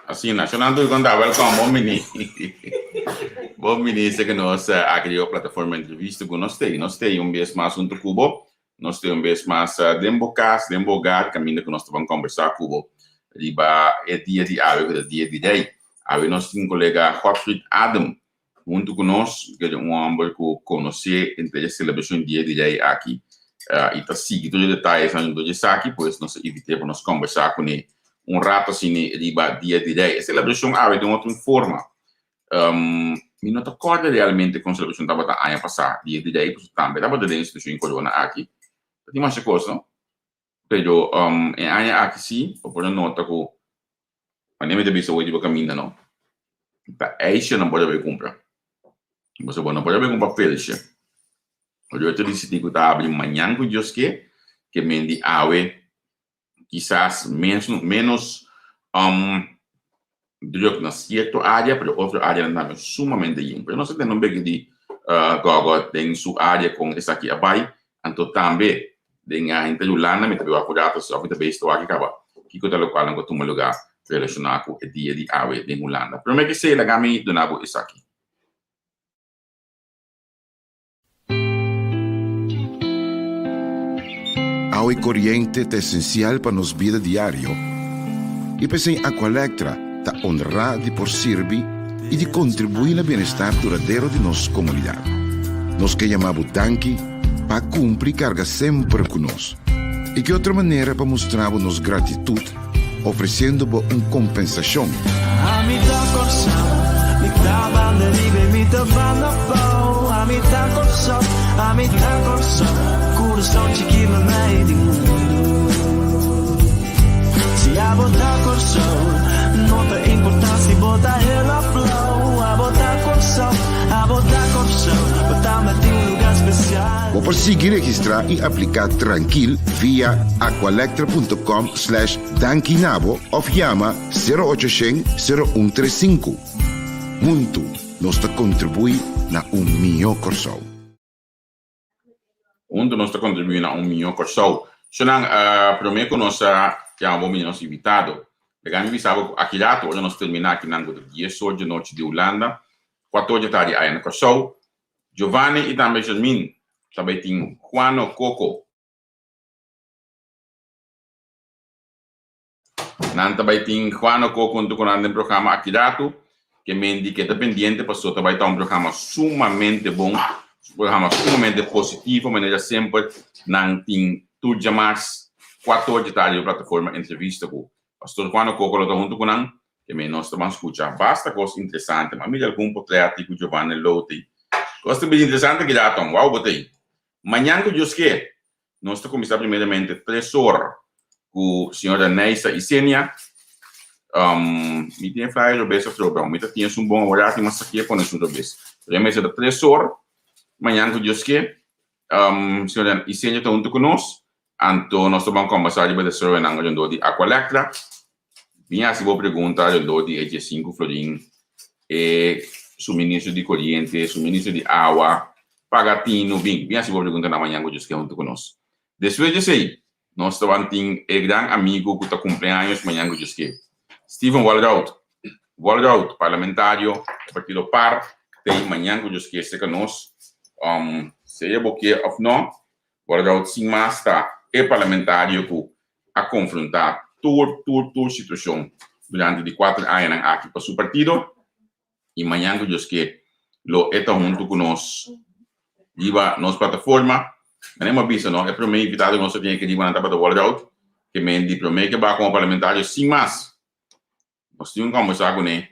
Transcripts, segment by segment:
Assim, nacional do contar welcome bom ministro que nós aqui a plataforma de entrevista com nós tem vez mais um cubo, nós tem vez mais dembogar caminho que nós vamos conversar cubo, riba é dia de ave, dia de day, ave nós tem um colega Hotfried Adam junto conosco, que é homem que conhece entre a celebração dia de day aqui, e tá seguindo os detalhes do dia aqui, pois nós evitamos para nós conversar com ele rato assim, riba dia de day. A celebração ave de uma outra forma. Me não acorda realmente com a celebração estava a ano passado, dia de day, porque também estava dentro da instituição em corona aqui. Tem mais coisa, não? Pero, em ano aqui sim, eu posso notar que a nem me deve ser hoje para caminhar, não? Tá, isso não pode haver compra. Você não pode haver compra feliz. Hoje eu te disse que está abrindo amanhã com Deus que mendi ave quizás menos druk na certa área, para outra área não sumamente bem. Pero nós temos um pouco de gogo em sua área com essa aqui abai, então também dengan interulana me teve apurado só que também estou aqui acaba. Que coisa local não costuma lugar relacionado com o dia de ave de Holanda. Pero me que sei la gami do nabo isso aqui. Agua y corriente es esencial para nuestra vida diaria. Y pues en Aqualectra está honrada de por servir y de contribuir al bienestar duradero de nuestra comunidad. Nos que llamamos Danki para cumplir carga siempre con nosotros. Y que otra manera para mostrar nuestra gratitud ofreciendo una compensación. Coração que no meio do mundo. Se a botar coração, não tem importância botar ela flow. A botar coração, botar-me em lugar especial. Vou conseguir registrar e aplicar tranquilo via aqualectra.com/dankinabo ou chama 0800-0135. Muito nos contribui na melhor coração. Onde nós estamos contribuindo a melhor coração. Senão, primeiro nós temos nosso invitado. Pegando o sábado aqui lá, hoje nós terminamos aqui na 10 horas de noite de Holanda, 4 horas de tarde aí na coração. Giovanni e também Jasmine, também tem Juan Coco. Nós também tem Juan Coco junto com o programa aqui lá, que me indica que é dependente, para também ter programa sumamente bom. Programa sumamente positivo, mas sempre não tem tudo mais 4 horas de tarde na plataforma entrevista com o pastor Juan Coco junto com nós, que nós estamos escutando basta coisa interessante, mas me algum portreto com Giovanni Lotti. Coisa bem interessante que já estão, uau, botei. Amanhã que Deus quer, nós estamos começando primeiramente 3 horas com a senhora Neissa e Sênia. Me tem flyer do beijo sobre, me tem um bom horário, mas aqui é quando é um beijo. Primeiro é 3 horas. Amanhã que Deus quer, senhora Isenia está junto conosco, então nós vamos conversar sobre a senhora de Aqualectra. Minha se vou perguntar de EG5 Florim, suministro de corrente, suministro de água, pagatino, bem, minha se vou perguntar amanhã que Deus quer junto conosco. Depois disso aí, nós estamos com um grande amigo que está cumpleaños amanhã que Deus quer. Steven Walraut, parlamentário do Partido PAR, tem amanhã que Deus quer ser conosco. Seja porque ou não, agora sim mais está parlamentário que a confrontar toda situação durante de 4 anos aqui para o partido e amanhã que Deus quer lo está junto com nós viva nossa plataforma não é uma vista não é para mim invitado nós tem que ir na tapa do Waldout que me diz para mim que vai como parlamentário sim mais nós temos que conversar com ele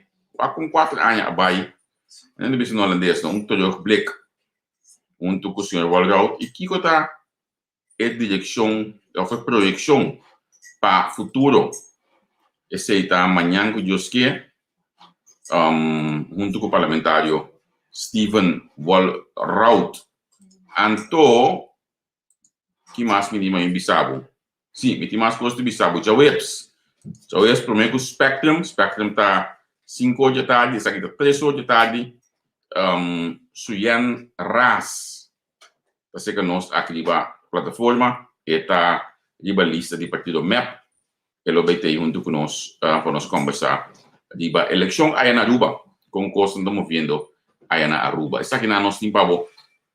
com 4 anos abai não é vista no holandês não todo black junto com o senhor Waldout e que está a direção ou a projeção para o futuro. Esse está amanhã que Deus quer, junto com o parlamentário Steven Walraut. Então, que mais me diz em Bissau? Sim, me diz mais coisas de Bissau. Jawebs, primeiro o Spectrum está 5 horas de tarde, esse aqui está 3 horas de tarde. Suyan Ras, está que nós aqui na plataforma, está na lista de partido MEP, ele vai ter junto com nós para nós conversar Diba, eleção aí na Aruba, com coisa estamos vendo aí na Aruba. Isso aqui na nós tem para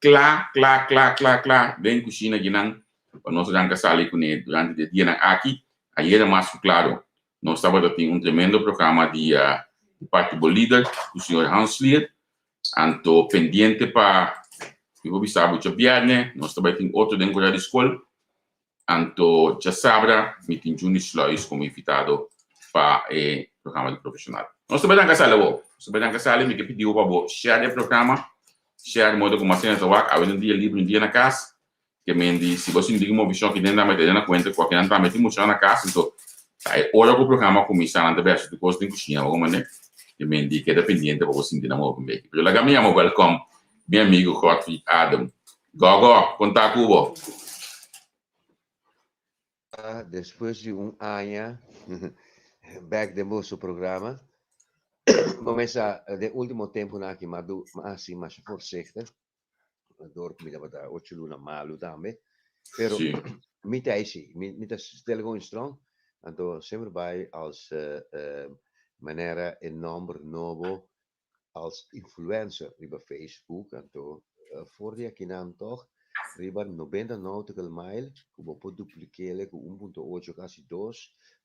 clá, bem coxina aqui não, nós já casali com ele durante o dia na aqui, aí era mais claro, nós estava tendo tremendo programa de Partido Líder, o senhor Hans Lier, anto pendiente para eu vou saber o viernes, nós também temos outro dentro da escola, anto já sabra, me tem Junis Lois como invitado para o programa de profissional. Nós também temos que saber, me pediu para você share o programa, share modo como assim, então, a um dia livre, um dia na casa, que me diz, se você não tem uma visão que dentro da metade na conta, qualquer não está metendo muito na casa, então, aí, hora que o programa começar, na verdade, depois tem cozinha, alguma maneira, que me diz que é dependente para você entender uma coisa. Eu lá me chamo welcome, meu amigo Godfrey Adam. Gogo, conta com o Depois de ano, back de nosso programa, começa de último tempo aqui, mas assim, mais voorzichtig. Door comida para 8 luna malu também. Pero, me tá aí, me tá stel gewoon strong. Então, sempre vai als maneira e nome novo als influencer über Facebook. Então, voor die aqui não toch, riba 90 nautical mile, como pode duplicar com 1.8 quase 2,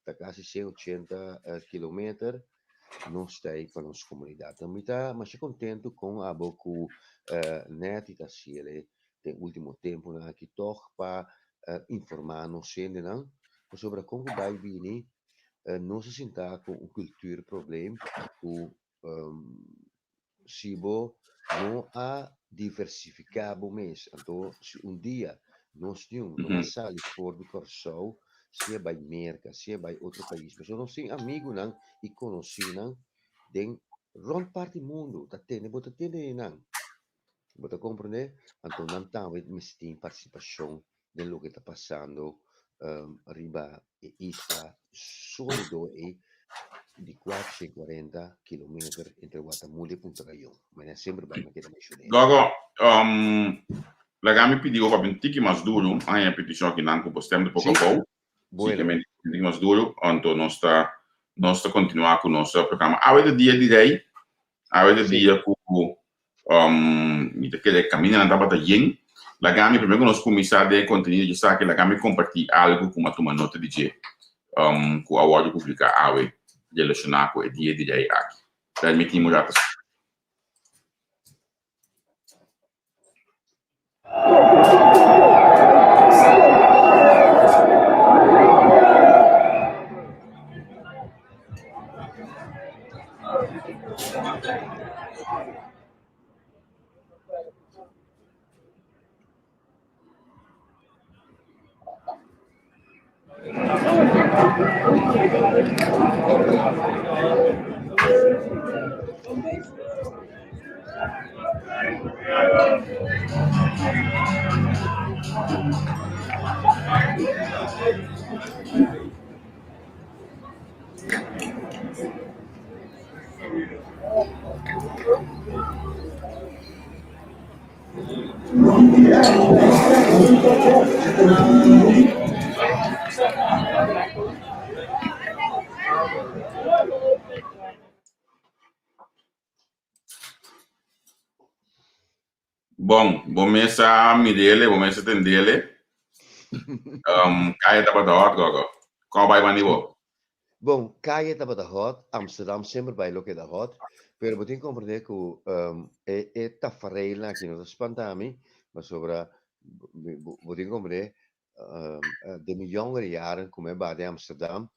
tá quase 180 km. Não está para nossa comunidade. Então, mas contento com a boca net e taxile tem último tempo aqui toch para informar nos não sobre como vai vir não se sentar com um cultuurprobleem o sibo não há diversificado mês então se dia nós temos uma sala fora do Corsol se vai merca se vai outro país mas não tem amigo não e conheci não den rond parte mundo tá tendo não você compreende então não tá mas tem participação de lo que está passando riba e isla sólido e di 440 km entre Guatemala e Punta Cayón. Mas é sempre bem que me ajude. Gogo, me pediu para um tique mais duro, aí a petição que não postemos de pouco a pouco. Bueno. Um tique mais duro, então nós está continuar com o nosso programa. A ver dia direi, a ver dia com me querer caminhar na tabata yen. Lagami primeiro nós começar de conteúdo de saque, lagami compartilhar algo com uma nota de dia, com a word publicar a ver relacionar com o dia direi aqui. Permitimos já. Bom, vamos a mirele, vamos a atendele. Kaya dapat hot, Gogo. Qual vai manivo? Bom, Caia estava da hot, Amsterdam sempre vai lo que da hot, pero você compreender que é tafarel aqui no Spantami, mas sobre você compreender de miljoenen jaren como é bij Amsterdam,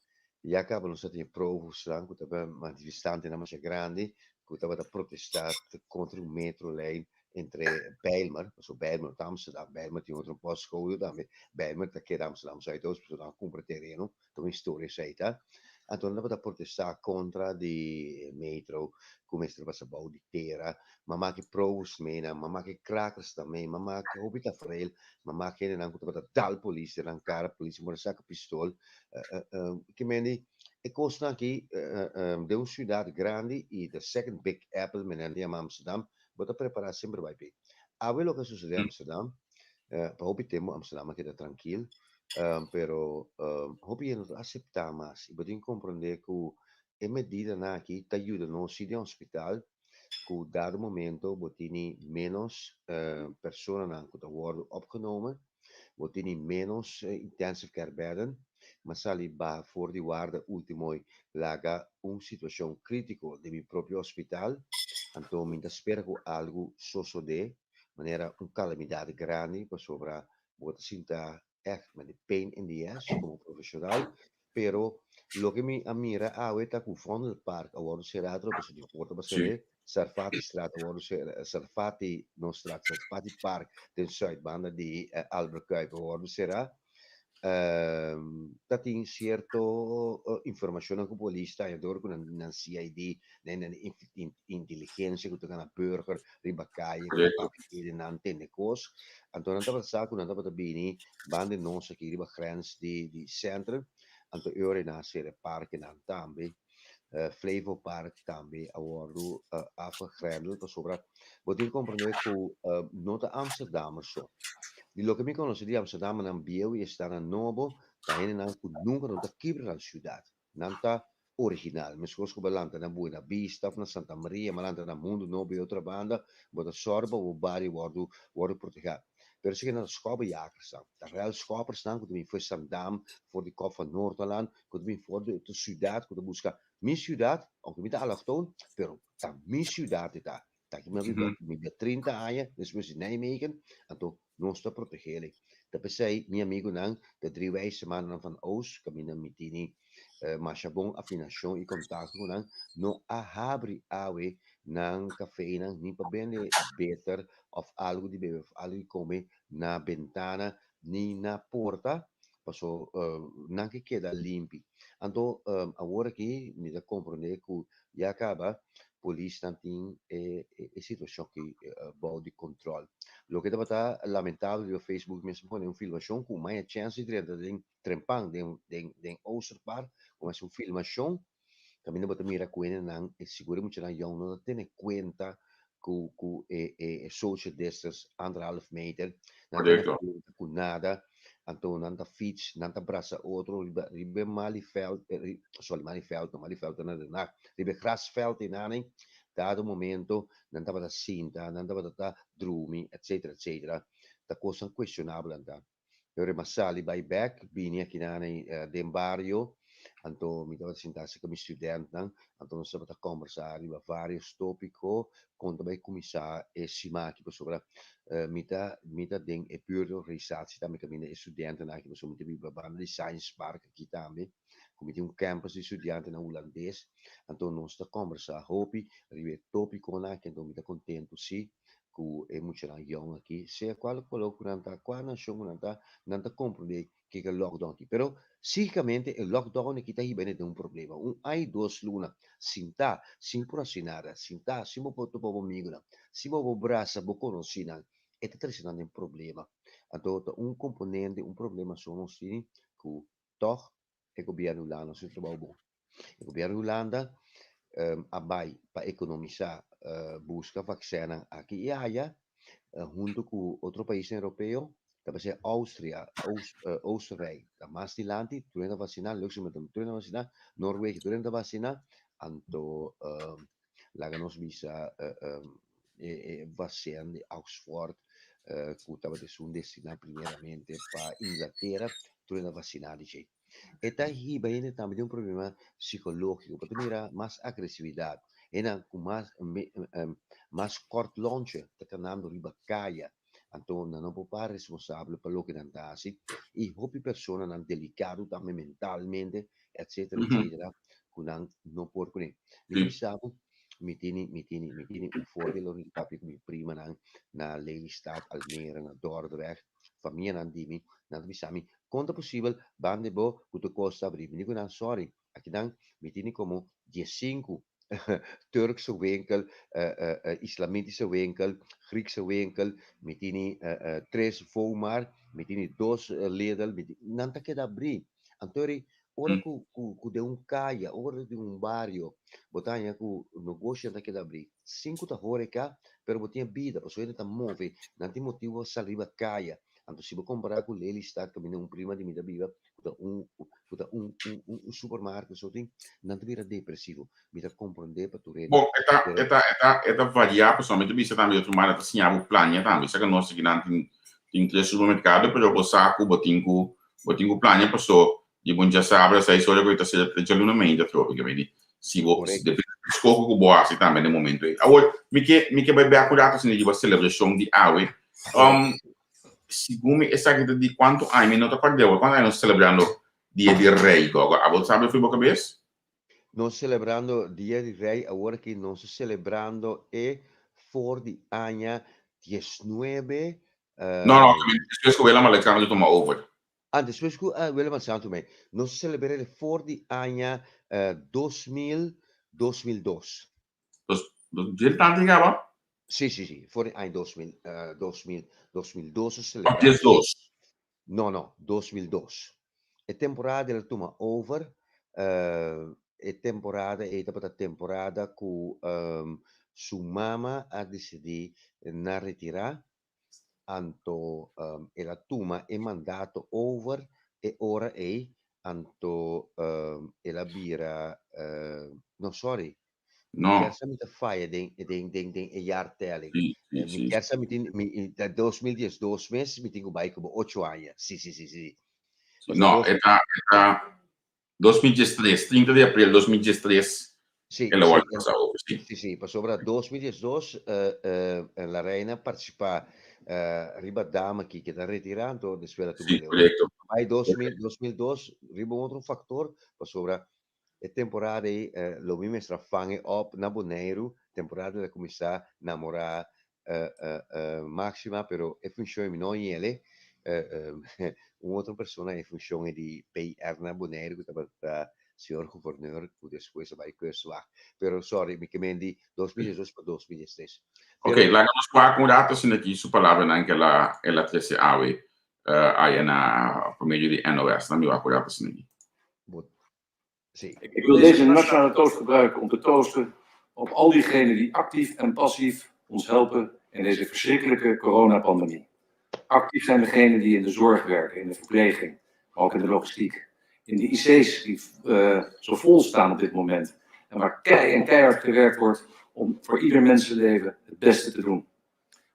já acabam nos ter provas lá, que estava manifestante na mais grande, que estava a protestar contra o metrolijn entre Bijlmer, so Bijlmer en Amsterdam, Bijlmer tinha outro postcode também, Bijlmer da que Amsterdam Zuidoost, dus dan compra terreno, então história seita. Então andava a protestar contra de metro, como é que se bouw de terra, mas que provas mena, mas que crackers também, mas que hobita frail, mas que não estava tal polícia, não cara polícia, mas saca pistol, que mendi e costa aqui de uma cidade grande e the second big apple menende Amsterdam, bota preparar sempre vai bem. A ver o que sucede em Amsterdam, hopi temo Amsterdam que está tranquilo, pero hopi não aceitar mais, e podem compreender que e medida na aqui te ajuda no sítio hospital que dado momento botini menos personen aan kunnen worden opgenomen, botini menos intensive care bedden, ma sali ba voor die waarde ultimo laga un situazione critico del mio proprio hospital, anto mi spera che algo succede, maniera un calamidade grande, per sopra bota sinta echt met de pain in the ass como profissional, pero lo que mi ammira è che fondo del parco, a volte serato, per di porta Sì, passare, Sarfati straat, a volte Sarfati, non straat, Sarfati park, del Zuidbanda di Albert Kuip, a volte sera, dat in certo informazione che può lista e door con un CID nella intelligenza che tocca a burger ribaccaie con corretto. papieri in antenne cos anto non tava sa con andava da bini bande non sa che riba grens di centrum anto ore na sere park in antambi Flevo Park tambi a wordu afgegrendeld per sopra poter comprendere che nota Amsterdam so di lo che mi conosce di Amsterdam nan bieu e sta na nobo da hene nan ku nunca non ta kibra la ciudad nanta original mi scosco bellante na buena vista na Santa Maria malante na mundo no bi outra banda bota sorba o bari wordu proteger per sig na schobe jagers dan da real schopers dan ku mi foi Sandam voor die kop van Noord-Holland ku mi voor de ciudad ku busca mi ciudad aunque mi da allochtoon pero ta mi ciudad eta dat je Mhm. mi 30 anos, después de Nijmegen, en toen non sto protegere. Dat pensei, mi amigo nang, de 3 wijze mannen van Oost, camina mitini, machabon affination, i contato con nang, no a habri awe, nang café nang, ni pa bene beter, of algo di bebe, of algo di come, na ventana, ni na porta, paso, nang che queda limpi. Anto, agora que, mi da comprende, que ya acaba, police tanting e situação que bom de controle. Lo que estava lamentável no Facebook mesmo foi um filmação com mais chance de de trempang de Oosterpark, mas um filmação também não botar mira coisa não é seguro muito na jong não tem conta que social distance 1,5 meter, não tem Corretto. conta com nada. Então, nanta fiets, nanta brasa outro, ribe maliveld, sorry, maliveld, nada, ribe grasveld in aaning, dado momento, nanta bata cinta, nanta bata drumi, eccetera, eccetera, da cosa questionabile anda. Ore massali buyback, bini aqui na den barrio, anto mi dava sintassi come student, anto non sapeva conversare, va varios topico, conto bij commissar e simaki per sopra mita ding e pure organisatie daarmee kan de studenten eigenlijk zo moeten we bepaalde die science park aqui também come di un campus di studenti na holandês então nós está conversar hopi rive tópico na que então me contento sim que é muito na young aqui se qual coloco nanta qua na show nanta compreende que é lockdown aqui pero sicuramente il lockdown aqui está aí bem um problema hai duas luna sinta sim por assinare sinta simo poto povo migra simo bo brasa bo conoscina e te trazendo um problema. Então, um componente, um problema somos sim que toch o governo holanda se trabalha bom. O governo holanda abai para economizar busca vacina aqui e allá, junto com outro país europeu, dat is Austria, Oostenrijk, dat mas die landi, toen dat vacina, Luxemburg, toen dat vacina, Noorwegen, toen dat vacina, anto laga nos visa vacina de Oxford, que estava destinado primeiramente para Inglaterra, toen dat vacina dice. E daí vem também um problema psicológico, porque mira mais agressividade, e com mais kort launch, dat kan namelijk ribacaia. Então, não pode ser responsável pelo que não dá assim. E houve pessoas não delicado também mentalmente, etc, Mhm. etc, que não pode conhecer. Sì. Me sabe, me tiene um voordeel in papi com prima na Lelystad, Almere, na Dordrecht, família não dimi, não me sabe, quanto possível, bande bo, que costa abrir. Me digo, não, sorry, aqui não, me tiene como 15 Turkse winkel, islamitische winkel, Griekse winkel, met die tres Vomar, met die dos Lidl, met die nanta que da bri. Antori, ora Mm. ku de un caia, ora de un barrio, botania ku negócio nanta que da bri. Cinco ta horeca, pero botinha bida, posso ele ta move, nanti motivo saliva caia. Anto si può comprare con lei sta che un prima di mi da viva, un supermarket, so ting, non ti depressivo, mi da comprende per tu rede. Bom, eta varia, pessoalmente, bisa também outro mar, assim, a plania também, sabe que nós aqui não tem três supermercado, pero o saco, botinho plania, passou, de bom dia sabe, sai só que está sendo regionalmente, troca, vedi, se você deve escolher o boa, assim, também no momento. Agora, me que vai bem acurado, assim, de uma celebração de Awe, segundo essa aqui de quanto anos, não te perdeu, quanto anos celebrando Dia de Rei, agora, a você sabe, foi boa cabeça? Non celebrando Dia di Rei, agora que non sto celebrando e for di anni 19, No, es que la Alexander de toma over. antes que Willem Santo me, non sto celebrare for di anni 2000, 2002. Ele tá ligado, Sì, for anni 2000, 2000, 2002 ho ó, dias celebrato. dois. No, 2002. E temporada del toma over, e temporada e dopo la temporada cu su mama ha deciso na ritirare anto e la tuma è mandato over e ora è anto e la bira no sorry mi No, chiesa mi da fai den e jartelling mi sí. chiesa da 2010 2 meses mi tengo bai come 8 anni sì Mas No, dos está 2013, 30 de abril de 2013. sì, Ele sì, volta a passar over, sim. sì, pa sopra 2012 la reina participa riba dama che da retirando de sfera tu Sí, melhor. correcto. Mai 2000, 2002 riba outro factor pa sopra e temporada lo mi mestra fange op na Bonaire, temporada da começar namorar Maxima, però e funzione non ele un'altra persona in funzione di PR na Bonaire che da signor governeur que depois vai questionar. Pero sorry, mi kemendi 2002 para 2006. Ok, Pero lá nos quatro ratos aqui, sua palavra não que ela trouxe awe, aí na por meio de NOS, não me vai curar assim aqui. sì, Ik wil deze nationale toast gebruiken om te toosten op al diegenen die actief en passief ons helpen in deze verschrikkelijke coronapandemie. Actief zijn degenen die in de zorg werken, in de verpleging, maar ook in de logistiek. In de IC's die zo vol staan op dit moment. En waar keihard gewerkt wordt om voor ieder mensenleven het beste te doen.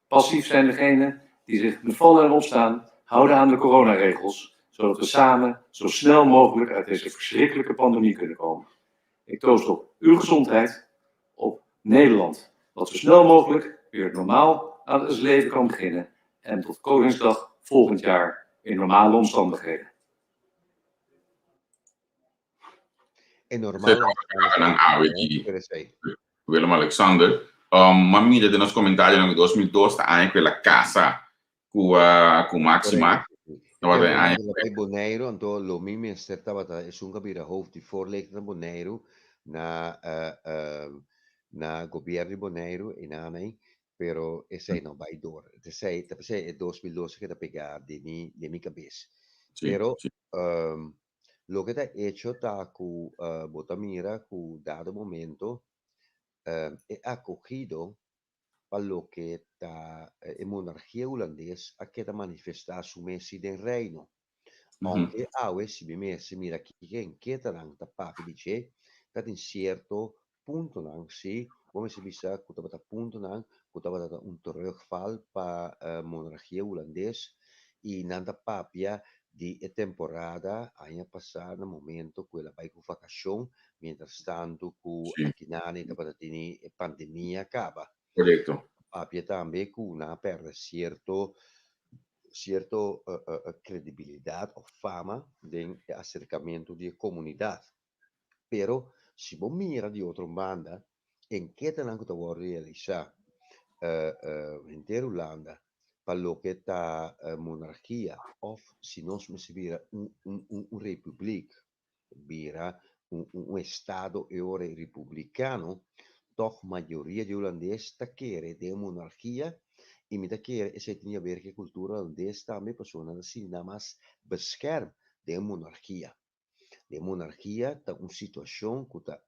Passief zijn degenen die zich met vallen en opstaan houden aan de coronaregels, zodat we samen zo snel mogelijk uit deze verschrikkelijke pandemie kunnen komen. Ik toost op uw gezondheid, op Nederland, wat zo snel mogelijk weer normaal aan het leven kan beginnen en tot Koningsdag volgend jaar in normale omstandigheden. è normale. Não awe de Willem Alexander. Mamma de nos comentários no 2002 tá aí aquela casa com Maxima. No, bij Bonaire, en door Lomimi en Stertabata is zo'n gebied hoofd die voorleegt naar Bonaire, na governo Bonaire in Ane, pero ese no va door. Te sei 2012 che da pegare de mi cabeça. Pero lo que ha hecho está con Botamira, con dado momento, è acogido a lo que está en monarquía holandesa a que manifestar su Messi del reino. Aunque awe si bimesse mira che quedan tappafi dice dat in certo punto nan si come si bisa kutaba punto nan kutaba un terugval pa monarquia holandês e nanda papia di temporada año passar no momento quella vai cu vacazione mientras tanto cu aqui nani da tini pandemia acaba. Correcto. Papia também cu una per cierto credibilidad o fama de acercamiento de comunidad. Pero si vos mira di otra banda, en qué te anche vuoi realizzare in Olanda, per lo che sta monarchia, o se non si vira un repubblica, vira un Stato e ora repubblicano, toch maggioria di olandesi takkeren de monarchia e mi takkeren is het niet werken cultuur olandese daarmee personen dat zien namens bescherm de monarchia. De monarchia dat een situatie dat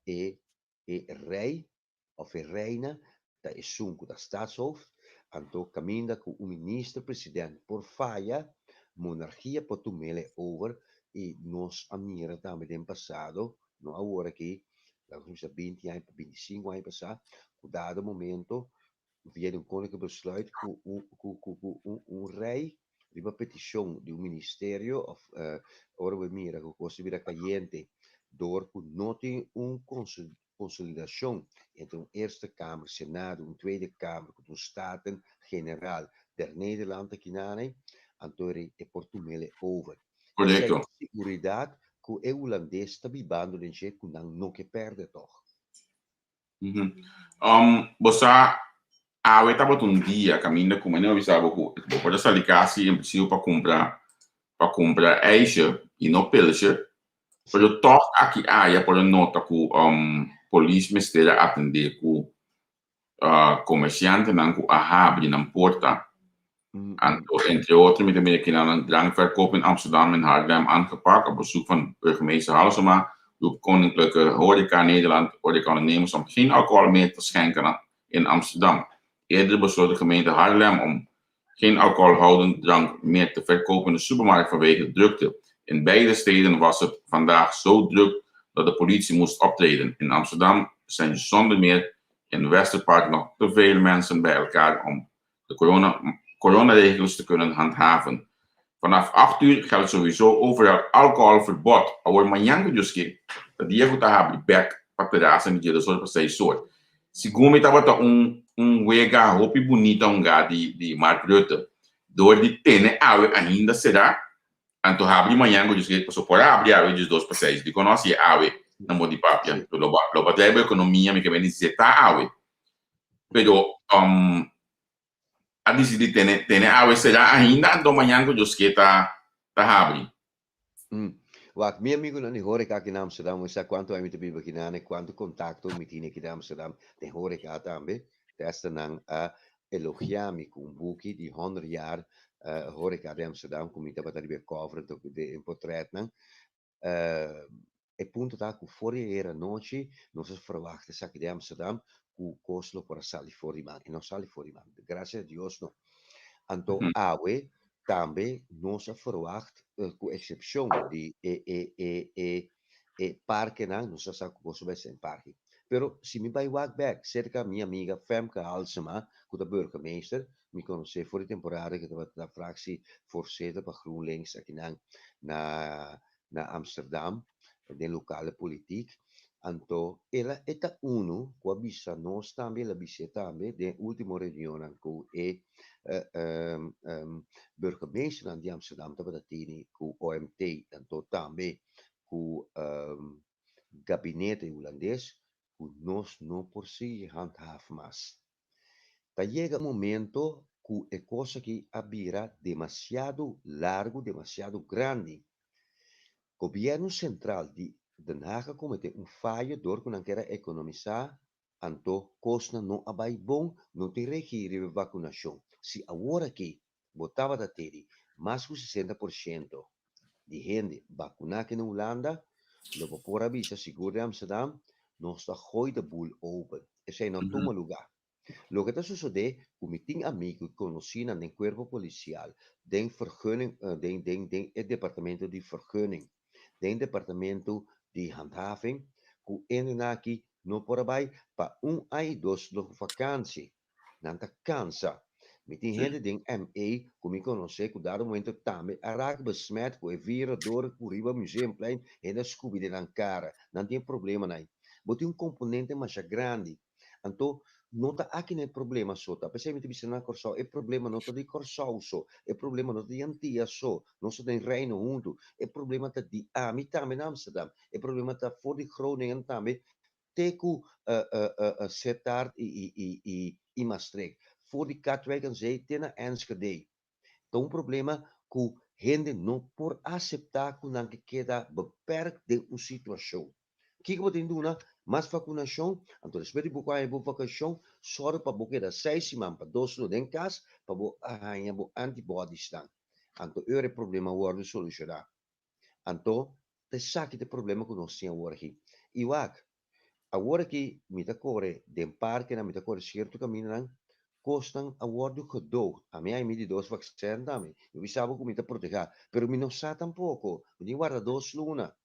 rei of reina dat is zo'n dat staatshoofd Anto caminda com o ministro-presidente por falha, monarquia portumele over, e nós a mira também tem passado, não agora aqui, vamos 20 anos, 25 anos passar, o dado momento, via um koninklijk besluit, rei, de uma petição de um ministério, of, ora we mira, que considera caliente, door que não tem consolidação entre een Eerste Kamer, Senado, een Tweede Kamer, een Staten-Generaal der Nederlanden, Kinane, Antore e Portumele over. Essa é Correcto. a segurança que o holandês está vivendo de jeito que não que perde, toch? Você awe tava um dia caminhando com menino avisava que pode sair casi em princípio para comprar eixa e não pelcha. Pero toch aqui por nota que polícia mistério atender com comerciante não com a abrir na porta. Entre outros, met de naar een drankverkoop in Amsterdam en Haarlem aangepakt op bezoek van burgemeester Halsema, de Koninklijke Horeca Nederland, horecaondernemers om geen alcohol meer te schenken in Amsterdam. Eerder besloot de gemeente Haarlem om geen alcoholhoudende drank meer te verkopen in de supermarkt vanwege drukte. In beide steden was het vandaag zo druk dat de politie moest optreden. In Amsterdam zijn zonder meer in Westerpark nog te veel mensen bij elkaar om de coronaregels te kunnen handhaven. Vanaf 8 uur geldt sowieso overal alcoholverbod. Awar manhã que dat dia que tá abrir back para pedaço no dia das horas para 6 horas. Segundo estava wega roupa bonita de Mark Rutte. Door de tene ainda será anto abrir manhã que diz que por abrir de 2 para 6. Digo nós é na modi papia. Lo bateu a economia me que vem dizer tá pero a decidir ter a será ainda do manhã que Deus que tá abre. Wat meu amigo na horeca aqui em Amsterdam, você sabe quanto é muito bem aqui na quanto contato me tinha aqui em Amsterdam, tem horeca também, testa não a elogiar-me com boek de 100 jaar horeca de Amsterdam, como estava a ver cover de portret não, e ponto tá que fora era noite, nós verwachten aqui de Amsterdam que costo para sair fora man, e não sair fora man, graças a Deus não. Então, awe também nós verwacht, com exceção de parque não, nós sabemos que gosto vai ser parque. Pero se me vai walk back, cerca minha amiga Femke Halsema, que é burgemeester, me conhece voor de temporada que estava na fractie voorzitter para GroenLinks aqui na Amsterdam, de lokale politiek. Anto, ela está uno, qua bisa nós também, la bisa também, de última reunião com burgemeester de Amsterdam, estava datini com OMT, anto também com gabinete holandês, que nós não por si handhaven mais. Tá chega momento que é coisa que abrirá demasiado largo, demasiado grande. Governo central de Den Haag comete falha door que não quer economizar, anto costa não abai bom, não tem regime de vacinação. Se agora que botava da teri, mais de 60% de gente vacunada na Holanda, logo por avisa seguro de Amsterdam, nós está gooi de boel open. Esse é não toma lugar. Lo que está sucedendo, o meeting amigo que conheci no corpo policial, den vergunning, den het departamento de vergunning, den departamento de handhaving, que enenaki no por aí para ai 2 de vakantie. Nanta cansa. Met die hele ding ME, como conhece, que dado momento também a besmet com o vírus door o Riba Museumplein e da Scooby de Ankara. Não tem problema não. Mas tem componente mais grande. Então, não está aqui nem problema só, tá? Pensei que bisa na Corsau, é problema não está de Corsau só, é problema não de Antia só, não só tem Reino Unido, é problema tá de Ami também na Amsterdam, é problema tá fora de Groningen também, teku Sittard e Maastricht, fora de Katwijk en Zee, tem na Enschede. Então, problema que gente não por aceitar que não queda beperkt de uma situação. O que eu tenho na mais vacinação, então espero que a vacinação só para boque da 6 semanas para 2 no den cas para bo arranha bo antibodies dan. Então é problema word solucionar. Então te saque de problema que nós temos agora aqui. E agora que me tá corre den parque na me tá corre certo caminho costam a guardo que do. A mim aí me de 2 vaccins também. Eu sabe como me proteger, pero me não sabe tampouco. Me guarda 2 luna.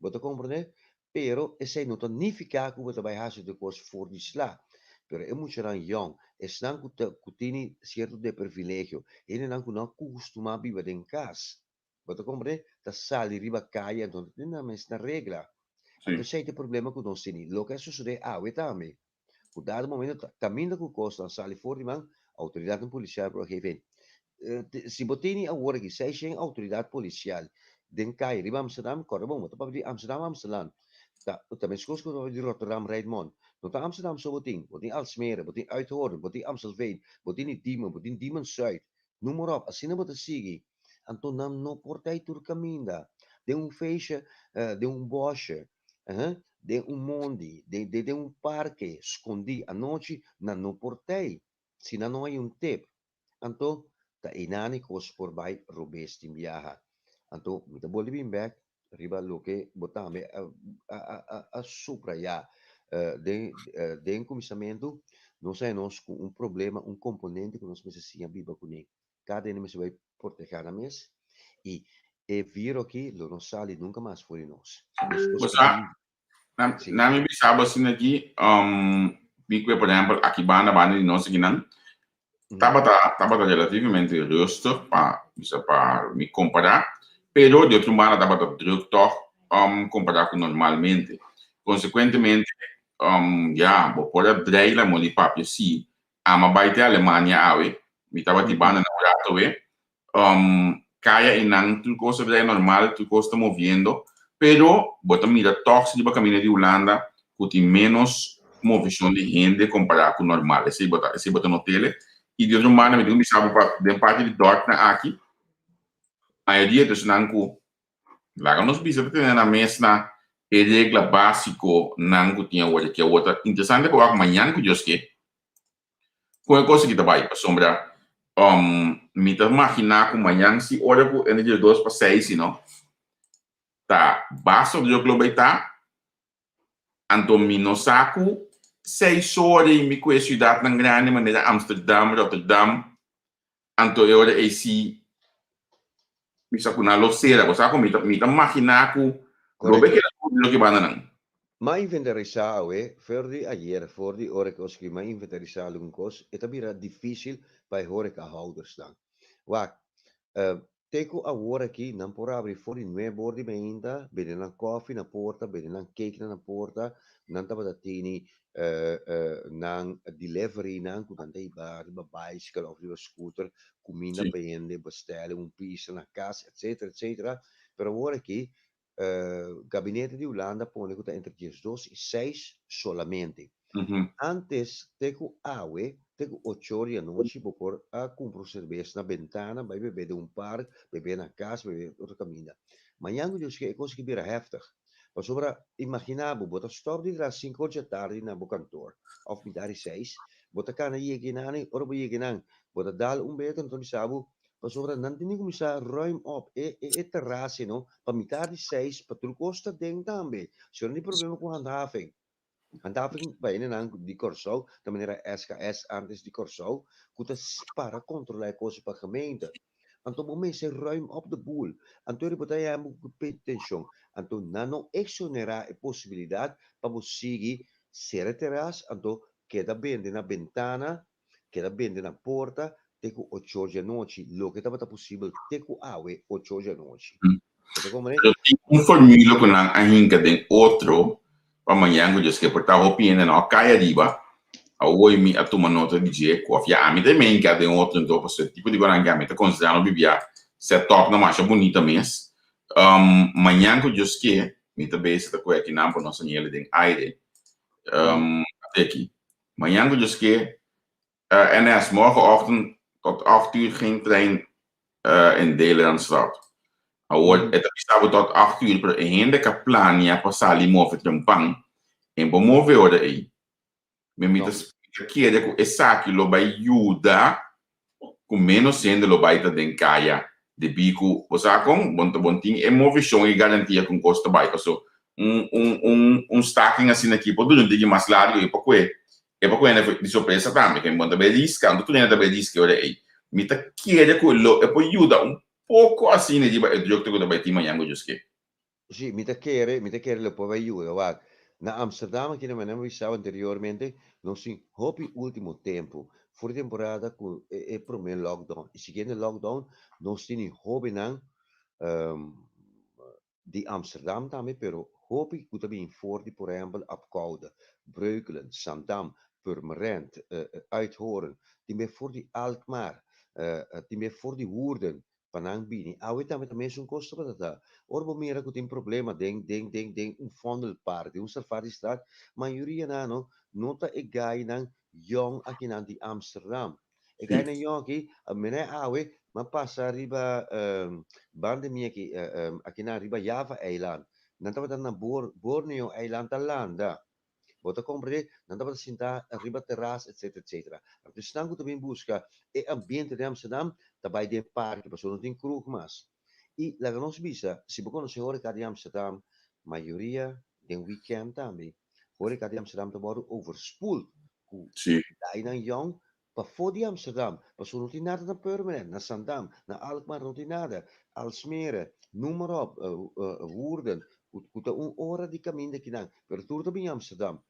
Você compreende? Pero esse não significa que você vai fazer de coisas for de slá. Pero é muito young. Estão que tem certo de privilégio. Ele não costuma viver em casa. Você compreende? Da sali riba caia, então não é na regra. Então esse é o problema que nós temos. Lo que sucede também. Por dado momento, caminho que costa sali for de man, autoridade policial para geven. Se você tem agora que seja autoridade policial, den kai riba Amsterdam, correbo, mas para de Amsterdam, também se coisa de Rotterdam, Rijnmond. Não tá Amsterdam só botin Alsmere, botin Uithoorn, botin Amstelveen, botin Diemen Zuid. Noem maar op, assim não você sigue. Então não portai tur caminho. De feestje, de bosje, de monte, de parque, escondi à noite, não portei. Se não há tip. Então, ta inani kos por bai robes tim viaja. Então, muita boleh bimbek, riba lo que botame a supra ya. De comissamento, nós temos um problema, componente que nós precisamos viver com ele. Cada ano vai proteger a mês e viro aqui, não sai nunca mais for nós. Na minha bisaba assim aqui, bico por exemplo, aqui banda de nós aqui não. Tava relativamente rusto para me comparar, pero de outro modo tava druk toch comparar com normalmente. Consequentemente, vou pôr drei la moli papia si, ama baite Alemanha awe, me tava de banda na rato caia e não tu coisa é normal, tu coisa movendo, pero bota mira toch se de caminho de Holanda, que tem menos movimento de gente comparado com normal. Esse bota no tele. E de outro modo, me sabe de parte de Dortmund aqui, a maioria dos nanku, lá nós precisamos ter na mesa regra básico nanku tinha hoje que é outra interessante que amanhã que eu que com a coisa que tá vai para sombra, me tá imaginar que amanhã se hora que energia 2 para 6, não, tá basta do jogo vai tá, Antomino saco 6 horas e me conheço cidade na grande maneira Amsterdam, Rotterdam, anto eu é se me saco na loceira, você sabe me tá imaginar que lo que vai não. Ma inventarizar, verdi ayer, verdi hora que os que ma inventarizar um cos, é também difícil para horecahouders dan. Wa, teco a hora aqui não por abrir fora não é bordi ainda, bem na coffee na porta, bem na cake na porta, não tava da tini nang delivery nang kung tantay ba bicycle of riba scooter comida bende bestellen pizza na casa etc. Pero agora aqui gabinete de Holanda põe que entre 2 e 6 solamente. Antes teco 8 horas da noite por a comprar cerveja na ventana, vai beber de parque, beber na casa, beber outra comida. Manhã eu disse que é coisa que vira heftig. Maar sobra imaginabo, bota stop di das 5 da tarde na bo kantoor. Of middag 6, bota kana yeginani, orbo yeginan, bota dal beter então sabu, maar sobra não tem como sa ruim op, terrasse no, para middag 6, para tudo costa ding também. Se não tem problema com handhaving. Handhaving bij een die Corso, de meneer SKS antes die Corso, kuta para controlar coisas para gemeente. Anto momento se ruim op de boel. Anto repotaya hebben petition. Anto nano exonera a possibilidade para você ser terras. Anto queda bem na ventana, queda bem na porta. Teco 8 horas da noite, lo que estava possível. Teco awe 8 horas da noite. Formula com a hinca de outro para amanhã que eu portar opinião não cai arriba. Hoje me a tomar nota de dizer que a mim também que tem outro então para esse tipo de guarangame tá considerando bibia setup na marcha bonita mesmo. Amanhã que eu que me também está com aqui na nossa nível de aire. Até aqui. Amanhã que eu que NS morgenochtend tot 8 uur geen trein in Nederlandstad. Hoor, het is tot 8 uur per hende kaplania passali move trampang en bomove ora aí. Me chiede che esaki lo aiuta con meno sende lo baita den kaya de bico osakon bonting e movição e garantia com costa baita so stacking assim aqui por durante que mais largo e porque E poi quando di sorpresa tammi, che monta belisca, quando tu ne da belisca, ora mi ta chiede quello e poi aiuta un poco a sine di gioco che da bai tima yango giuske. Sì, mi te chiede lo può aiutare, guarda. Na Amsterdam, che non abbiamo visto anteriormente, non si hopi ultimo tempo. Fuori temporada è per me lockdown. E si chiede lockdown, non si ni hopi nan di Amsterdam também, pero hopi que também voor die por exemplo Apkoude, Breukelen, Zandam, Purmerend, Uithoorn, die meer voor die Alkmaar, die meer voor die Woerden, Panang Bini, awit damit também zo'n kosten wat dat. Orbo mira que tem problema, denk, um vondelpark, um safari straat, maioria nano, nota e gai nan jong aqui nan di Amsterdam. E gai nan jong aqui, a mene awe, ma passa arriba bande minha aqui na riba Java-eiland. Dan tava na Borneo-eiland Landa. Bota compreender, dan tava sinta arriba terras, etc, etc. Dus dan goed também busca e ambiente de Amsterdam, daarbij de parque, pas não tem kroeg mas. E lá nos bisa, se você se horeca de Amsterdam, maioria de weekend também. Horeca de Amsterdam te worden overspoeld. Sì. Daar dan jong, maar voor die Amsterdam, pas não tem nada na Permanent, na Zandam, na Alkmaar não tem nada, Alsmere, noem maar op, Woerden, kuta hora de caminho daqui não, per tudo bem Amsterdam.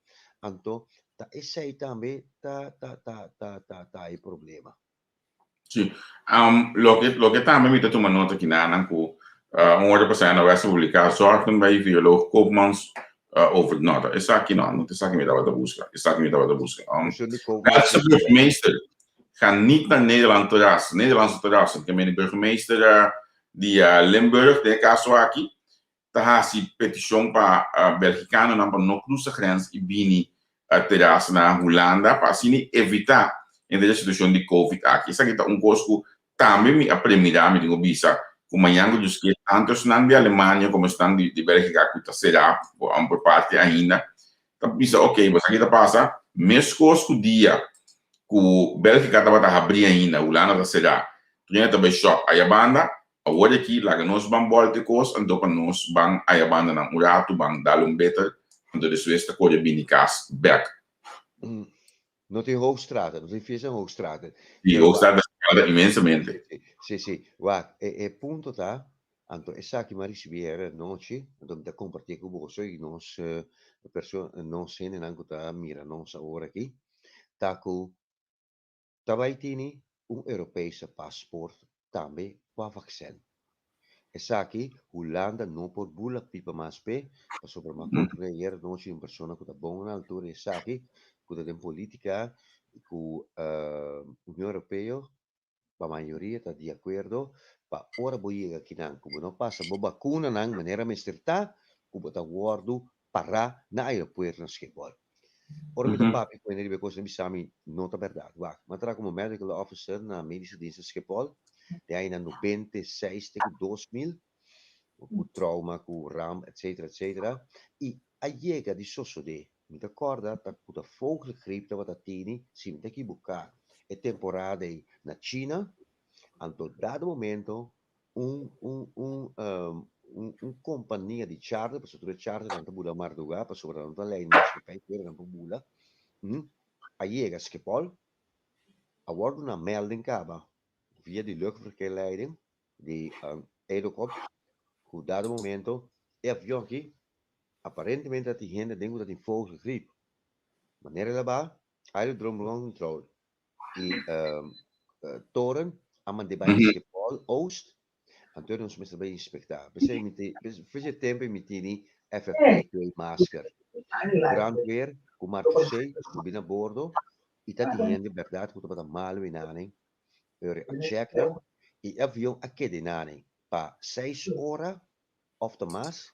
Então, tá esse aí também tá aí problema. Sì. Lo che tammi mi tu nota che nanan ku un ora passare na West Publica zorgen bij viroloog Koopmans over het nota. Is dat nou, niet is dat me dat busca. Is dat me dat busca. Duitse burgemeester gaan niet naar Nederland terrassen. Nederlandse terrassen. Ik ben de burgemeester die Limburg, de Kaswaki. Daar heeft hij petition para Belgicanen naar de Noordse grens Ibini terrassen naar Holanda. Para assim evitar in de situação de COVID aqui. Isso aqui está costo também me apremirar, me digo, bisa, como amanhã dos que tanto estão de Alemanha como estão de Bélgica, que será por parte ainda. Então, bisa, ok, mas aqui está passa, mesmo que dia que Bélgica estava a abrir ainda, Holanda será, tu já também shop, aí a banda, agora aqui, lá que nós vamos voltar coisa, então nós vamos aí a banda na Urato, vamos dar beter, então de Suécia, corre bem de casa, back. Não tem Hoogstraten, não tem Vies en Hoogstraten. E Hoogstraten scade imensamente. Sì. Guarda, e punto tá, anto e sa che mi ricevere noci, da compartir con voi, e nos persone non se ne nango ta mira non sa ora qui, taku tabaitini Europese paspoort tambe qua vaccin. E sa che Holanda non può bulla pipa maspe, ma sopra ma compreendere noci in persona con da buona altura e sa che in politica con l'Unione Europea, la maggioria sta di accordo, ma ora voglio che come non passa la vacuna in maniera mestertà, come da guardo parla na aeroporto na Schiphol. Ora mi da papi quando arriva cosa mi sami non ta verdade, guarda, ma tra come medical officer na medische dienst Schiphol, die hai na 96 tegen 2000, con trauma, con RAM, eccetera, e a llega di sossode. Mi ricorda che la vogelgriep dat wat tini si te ki buca e temporada na Cina anto dado momento un compagnia di charter per sotto le charter tanto buda marduga per sopra tanto lei non si fai per tanto buda a llega Schiphol a wordt una melding kaba via die luchtverkeerleiding die Edocop cu dado momento e avião aqui aparentemente dat die gente denkt dat die vogelgriep. Wanneer er ba, aerodroom control. Die toren, aan de bij Schiphol Oost, en toen ons met bij inspectaar. We zijn met die tempo met die FFP2 masker. Brandweer, com Marco C, subi na bordo, e dat die gente verdade moet wat een malo in aaning. A check dan, e avião a que de aaning. Pa 6 horas of de maas.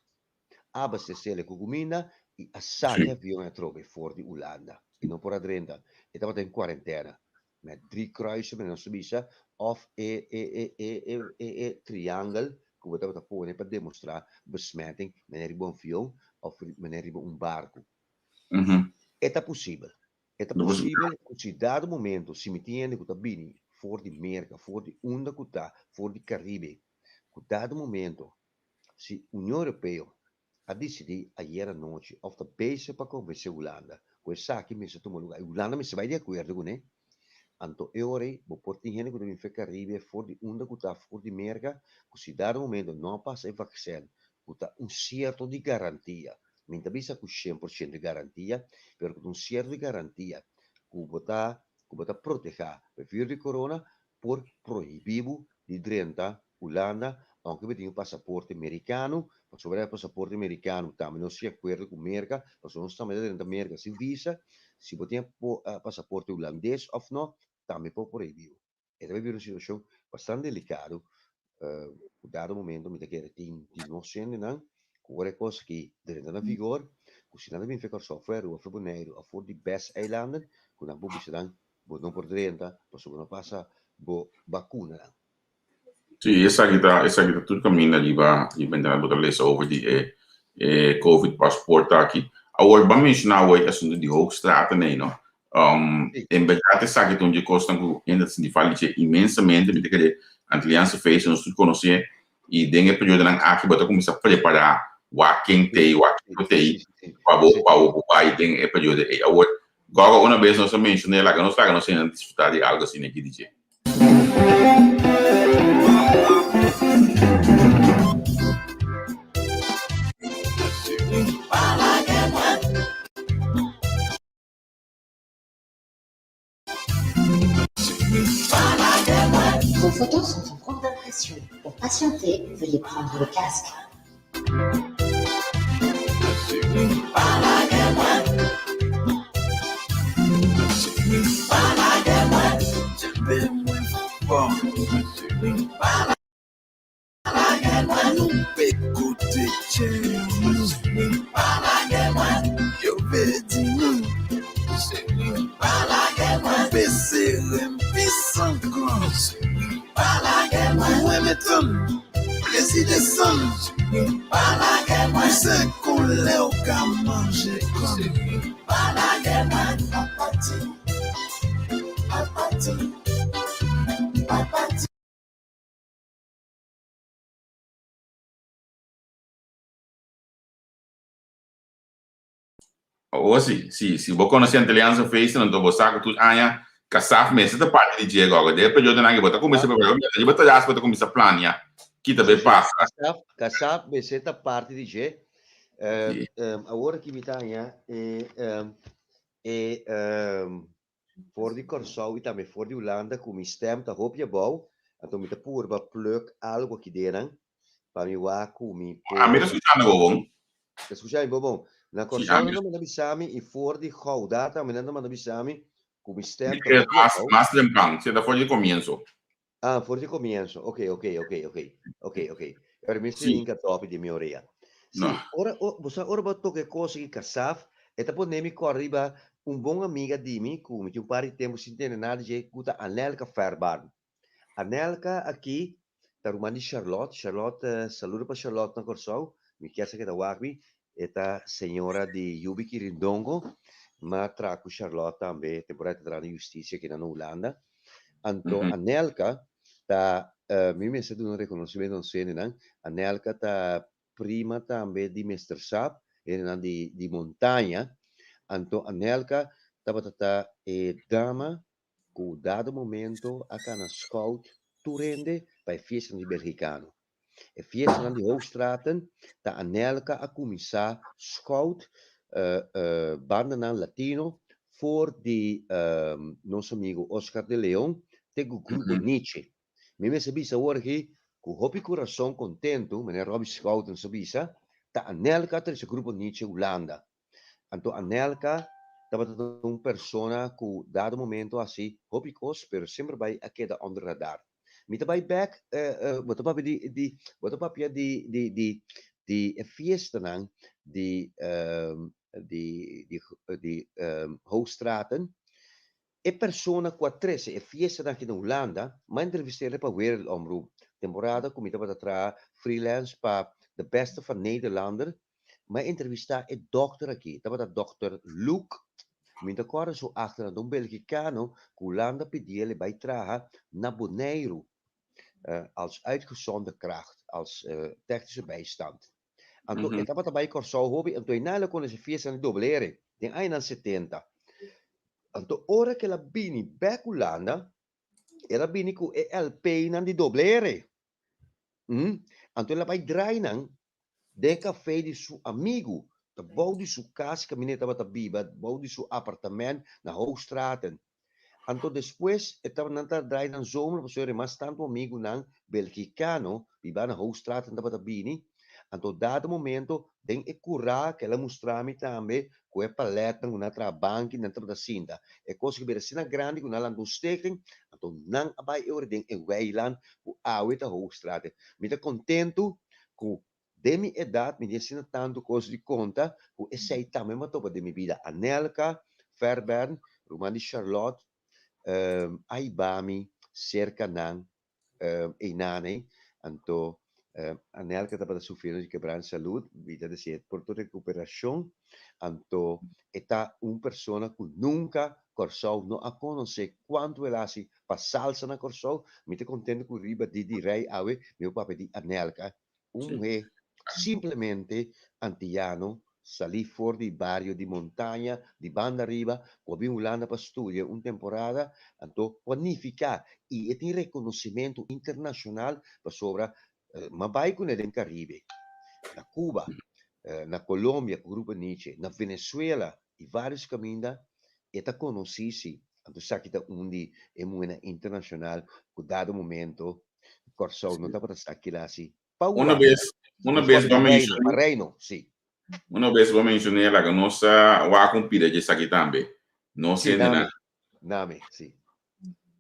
Abastecere comida e assai avião a trove voor die Holanda. E non por adrenda. E stava in quarantena. Met 3 kruisen met een subisa of triangle. Come stava pone per dimostrare besmetting. Meneer een avião of meneer een barco. È possibile. È possibile che dado momento si metiene con bini voor die merken, voor die onderkuta, voor die Caribe. Con dado momento si Unione Europea a decidir ayer anoche of de bezig para convencer Holanda questa aqui mi se tu mo Ulanda mi se vai di acordo con ne. Anto eore, bo porti hene con in Caribe voor die onda kuta voor die merga, così da momento non passa il vaccino, kuta un certo di garantia. Minta bisa ku 100% di garantia, per un certo di garantia, ku bota proteger per vir di corona, por proibibu di 30 Ulanda, anche per un passaporto americano, ma sopra il passaporto americano, tammi non si accordo con merga, ma sono stato dentro merga si visa, si poteva passaporto olandês of no, também por proibido. Esta é uma situação bastante delicada. Dado momento, me quer tem noção não, que coisa que dentro da vigor, que se não vem ficar software ou for boneiro, ou for die best eilanden, que não pode ser não por 30, mas não passa bo vacuna. Sì, essa kita tudo caminho ali va entrar botar lesa over die COVID passport aqui. Agora vamos mencionar o assunto de Hoogstraat nee, no. In verdade essa que onde costa que ainda se fala imensamente, me que a aliança fez nós tudo conhecer e dentro período não aqui bota começar a preparar o quem tem para o pai tem período aí. Agora uma vez nós mencionei lá que nós estamos sendo disfrutar de algo assim aqui dizer. Vos photos sont en cours d'impression. Pour patienter, veuillez prendre le casque. Oh, sì, voi conoscete l'Alianza Face, non devo sapere tu ania, kasaf messe da parte di Diego, agora de período na que bota começa a preparar, de bota já bota começa a planear, que também passa. Kasaf messe da parte di Diego, agora que me tanya voor die Corsau e também voor die Holanda, como stem tá hoop je bouw, então me tá por ba pluk algo aqui dentro, para me wa como Ah, me escuchando bom. Escuchai bom. Na Corsau não me bisami e for die gauw data, me não me bisami como stem tá hoop je bouw. Más temprano, se da for de comienzo. Ah, for de comienzo. Ok. Permesso di linka top di mia oreia. Sì, ora boto che cosa che Kasaf e dopo nemi arriva un buon amiga di me, come un pari tempo si tiene nada di kuta Anelka Fairbairn. Anelka aqui, da Rumani Charlotte, saludo para Charlotte na Corsau, mi chiede che da Wagmi, e da signora di Yubiki Rindongo, ma tra cu Charlotte também, temporada tra giustizia che in Olanda. Anto Anelka, da mi se un riconoscimento non se ne Anelka da prima também di Mr. Sap, e di montagna. Anto Anelka tabata dama cu dado momento a cana scout toerende bij feesten di Belgicano. E feesten aan die Hoogstraten, da Anelka a commissar scout banden aan Latino voor die nosso amigo Oscar de Leon te grupo Nietzsche. Me sabisa orgi cu hopi coração contento, meneer Robbie Schouten sabisa, da Anelka ter esse grupo Nietzsche Holanda. Anto Anelka dat een persona que dado momento assim hobicos pero sempre vai a queda onder radar. Mita by back wat op die fiesta die Hoogstraten e persona quattrese e fiesta dan in Holanda, ma intervisteren pa wereldomroep. Temporada comita wat tra freelance pa de beste van Nederlander. Maar intervista e dokter aqui, dat dokter Luke, minta corre zo achter een Belgicano, Holanda pediele bijdragen naar Bonaire, als uitgezonde kracht, als technische bijstand. En toen, dat bij Corsau hobby, en toen kon ze 4 aan dubbeleren. Den aina 70. Anto ora che la bini beculanda, era bini ku e LP nan di doblere. Anto ela vai drainan, den café di su amigo, de bouw di su casa, camineta wat biba, bouw di su appartement na Hoogstraten. Anto después, estava nanta drainan zomer, so era mas tanto amigo nan belgicano, biba na Hoogstraten da bini. Anto dado momento, den e curra que ela mostrami também, com a paleta, uma trabanque, nanta da cinta. E coisa que bera sina grande, com ela stichting, anto nan abai eure den e weiland, o awe da Hoogstraten. Me tá contento com de minha idade, me ensina tanto coisa de conta, o sei também uma topa de minha vida. Anelka, Fairbairn, Romani Charlotte, Aibami, Serkanan, Einane, anto Anelka estava sofrendo de quebrar saúde, vida de ser por recuperação, anto está pessoa que nunca Corsou não a conhecer quanto ela se passar na Corsou, me te contento com riba de rei awe, meu papai de Anelka, mulher simplesmente antiano, salì fuori di barrio di montagna, di banda riva, come un lana per studio, una temporada, anto qualifica e il riconoscimento internazionale per sopra, ma vai con il Caribe, na Cuba, na Colombia, con gruppo Nietzsche, na Venezuela, i vari cammini, e ta conosci, anto sa che ta undi è una internazionale, con dato momento, corso, non ta per sa che la si, Una paura, vez vamos mencionar, Reino, sì. uma vez vamos mencionar lá que nossa wa compida de aqui também. Não sei nada. Name, sì.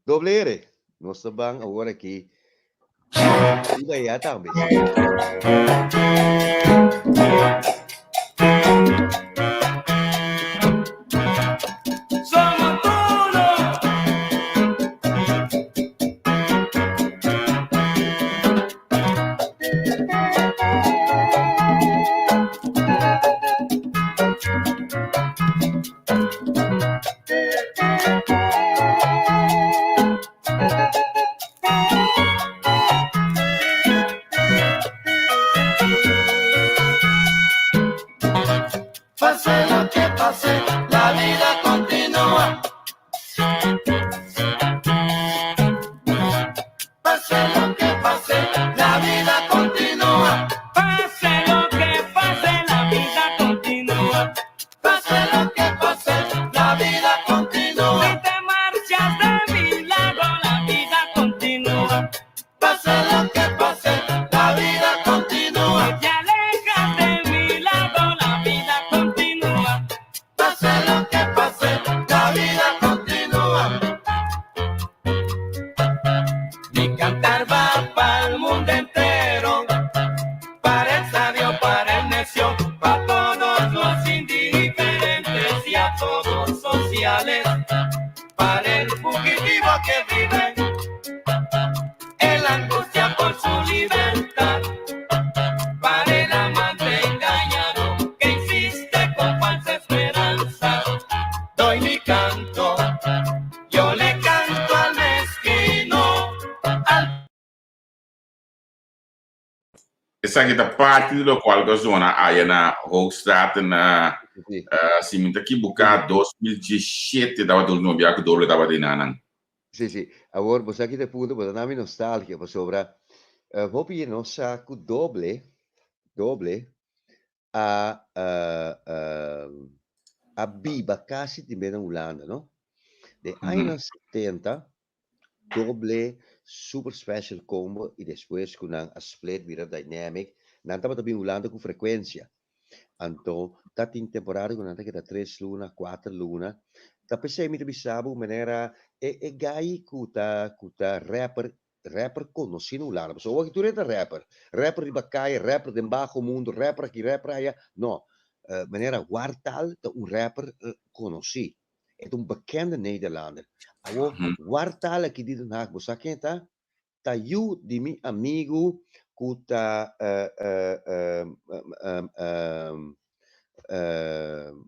Doblere, nostro bang ora che iba ya tambe, sì. Pase lo que pase, la vida continúa. Pase lo que pase, la vida continúa. Pase lo que pase, la vida continúa. Pase lo que pase, la vida continúa. Si te marchas de mi lado, la vida continúa. Pase lo que pase, la vida continúa. Si te alejas de mi lado, la vida continúa. Pase lo que pase, la vida continúa. Mi cantar va para el mundo entero, para el sabio, para el necio, para todos los indiferentes y a todos sociales, para el fugitivo que vive en la angustia por su libertad, para el amante engañado que insiste con falsa esperanza. Doy mi canto, yo le canto al mezquino, al Essa aqui tá parte do qual a zona aí na Hoogstraat na Sì. Siminta Kibuka 2017 dava do nobiaco doble dava di nanan. Sì. Allora, posso anche punto, posso darmi nostalgia, per sopra. Hopi non sa che doble a Biba, quasi di meno Ulanda, no? De aina 70, doble super special combo e después con un split wieder dynamic, nanta pa tabi Ulanda con frequenza. Anto, dat in temporada con nanta che da 3 luna, 4 luna, da pensei mi tabi sabu manera e gai kuta rapper conoscido Ulanda. So, wat tu reta rapper di Baccaia, rapper de bajo mundo, rapper aqui, rapper allá, no. Manera Wartal, un rapper conoscido. Het een bekende Nederlander. Awo Wartal aqui di Den Haag, você quenta? Ta you di mi amigo kuta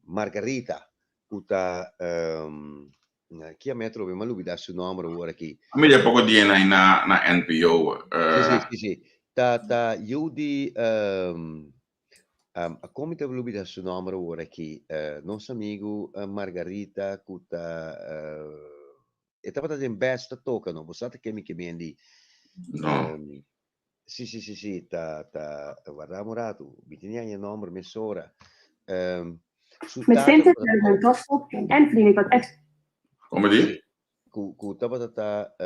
Margarita kuta chi a metro ma lui dà su nome ora aqui. A me poco di na NPO. Sì. Ta you di Come te volevo dire su nome ora che nostro amico Margarita kuta e stava in besta toccano, voi sapete che mi chiedi No. sì, guardiamo rato, bisogna il nome mezz'ora. Su Met tata 20.000 tossen en verdien ik wat extra. Come di? ku stava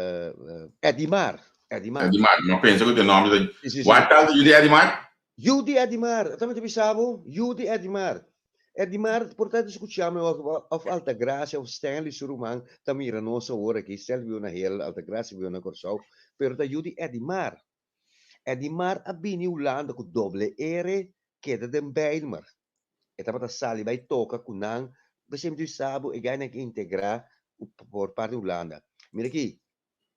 Edimar, Di Mar, ma penso che il nome di... sì. Guarda, di Di Mar? Yudi Edimar, stava ti pensavo? Yudi Edimar. Edimar, portanto, discutiamo of Alta Gracia of Stanley Suruman, tamira nossa ora che Stanley viu na hel, Alta Gracia viu na Corsau, per da Yudi Edimar. Edimar abbini Ulanda con doble ere che da den Bijlmer. E stava sali vai toca con nan, per esempio sabo e gaina che integra por parte Ulanda. Mira aqui,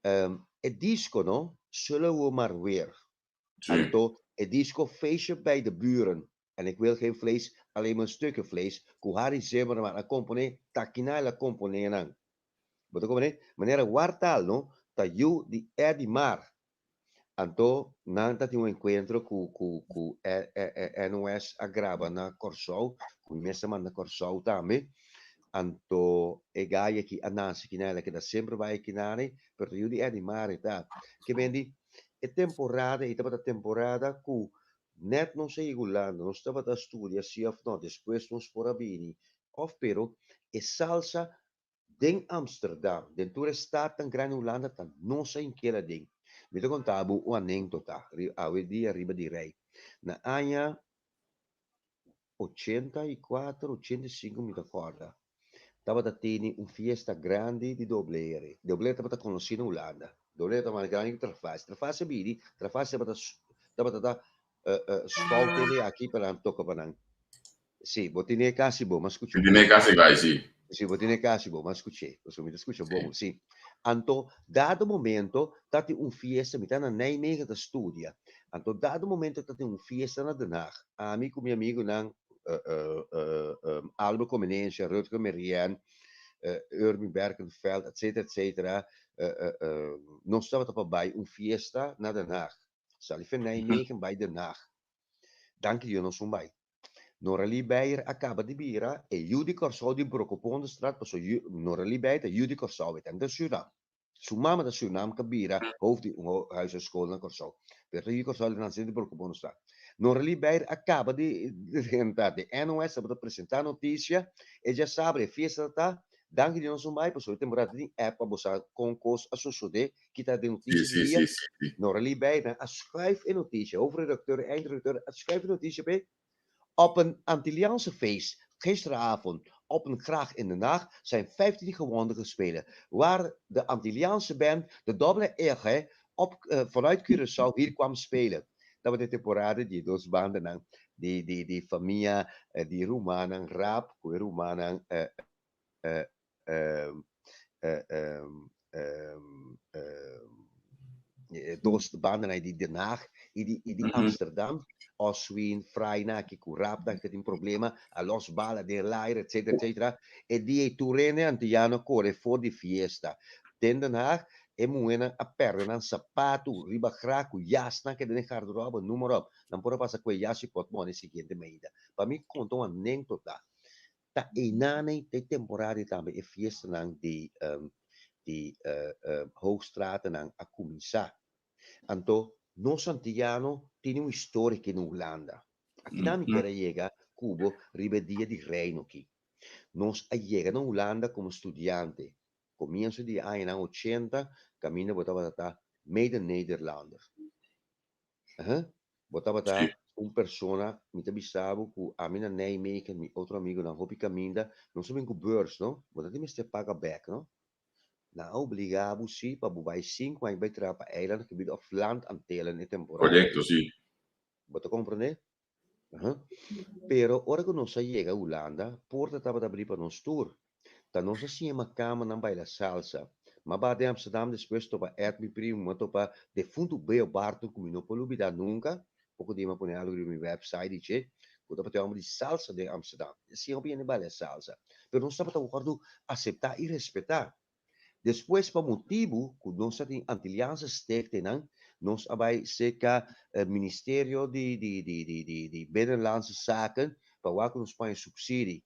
het disco no, zullen we maar weer. Sì. Anto, het disco feestje bij de buren. En ik wil geen vlees, alleen maar stukken vlees. Kuhari zemmer maar een component, takina la component. Wat ook meneer Wartal, no, ta you di Edimar. Anto, nanta ti un encuentro cu NOS agrava na Corsou, cu messa man na Corsou também. Anto, e gaia ki anansi kinele che da sempre vai kinare, per you di Edimar ta. Che vendi e temporada, e tava da temporada cu net non sei gulando, non stava da studia sia of no, después nos porabini, of pero e salsa den Amsterdam, den tour stata in Gran Holanda, tan non sei in chiela ding. Mi to contabu o anedota, a di arriba di rei. Na anha 84, 85 mi ricorda. Tava da teni un fiesta grande di doblere. Doblere tava da conoscere in Holanda. Doblere tava grande di trafas. Trafas bidi, trafas tava da scoltele aqui per un tocco per un. Sì, botine casi bo, ma scuccio. Di Necase vai, sì. Sì, botine casi bo, ma scucce. Mi scuccio bom, sì. Anto, dado momento, tati un fiesta, mi tana Nijmegen da studia. Anto, dado momento, tati un fiesta na Den Haag. Amico, mio amico, nan Albe Comenense, Rutger Merian, Urban Berkenveld, eccetera, non stava bij un fiesta na Den Haag. Sali van Nijmegen bij Den Haag. Dank je non sono bij. Norali Beir acaba di bira e Judi Corsau di Brocoponde straat, passo Norali Beir e Judi Corsau en de Suriname. Su mama da Suriname che bira, hoofd di huis en school naar Corsau. Per Judi Corsau di Nancy di Brocoponde straat. Norali Beir acaba di diventare de NOS per presentare notizia e già sabe fiesta da dank di non sono mai passo temporada di app a bossa concos a sosode kita de notizie Sì. Norali Beir a schrijf in notitie, hoofdredacteur, eindredacteur, a schrijf in notitie bij op een Antilliaanse feest gisteravond op een gracht in Den Haag zijn 15 gewonden gespeeld. Waar de Antilliaanse band, de Doble Ege, vanuit Curaçao hier kwam spelen. Dat was de temporada die dos banden, die familia, die Roemanen, Raap, Roemanen, dos banden die Den Haag, die Amsterdam. Oswin, Freina, que curapta, que tem problema, a los bala de l'aire, etc. E die Turene antiano corre for di fiesta. Den Den Haag, e muena a perdere un sapato, riba craco, jasna, che den garderobe, noem maar op. Dan pora passa quei jassi pot mone seguinte meida. Pa mi conto un anekdot da. Ta enane te temporari tambe e fiesta nang di Hoogstraten nang a cominciare. Anto nos antiano tiene un storico in Holanda. Aqui na minha llega Cubo ribedia di Reino aqui. Nos llega na Holanda como estudiante. Comienzo di anni 80, cammino botava da mede Nederlander. Botava da un persona, mi tabissavo cu a mina Nijmegen, mi outro amigo na hopi caminda, non so bem com beurs, no? Botava me ste paga back, no? Nou, obrigado, sim, para bubai 5, mas vai tirar para eiland, gebied of land antelen in temporada. Correcto, sì. ¿Vos te comprende? Pero ora que nos llega a Holanda, porta estava abrir para nos tour. Dan nos assim uma cama não vai la salsa. Mas para de Amsterdam depois topa mi primo, topa de fundo bem barto como não pode olvidar nunca. Pouco de uma põe algo no meu website dice, quando para ter uma de salsa de Amsterdam. Assim eu bem vai la salsa. Pero nós estava a aceitar e respeitar. Depois, para motivo, que nós temos Antilliaanse stekte, nós abai seca Ministério de Binnenlandse Zaken, para waar nós põe subsídio.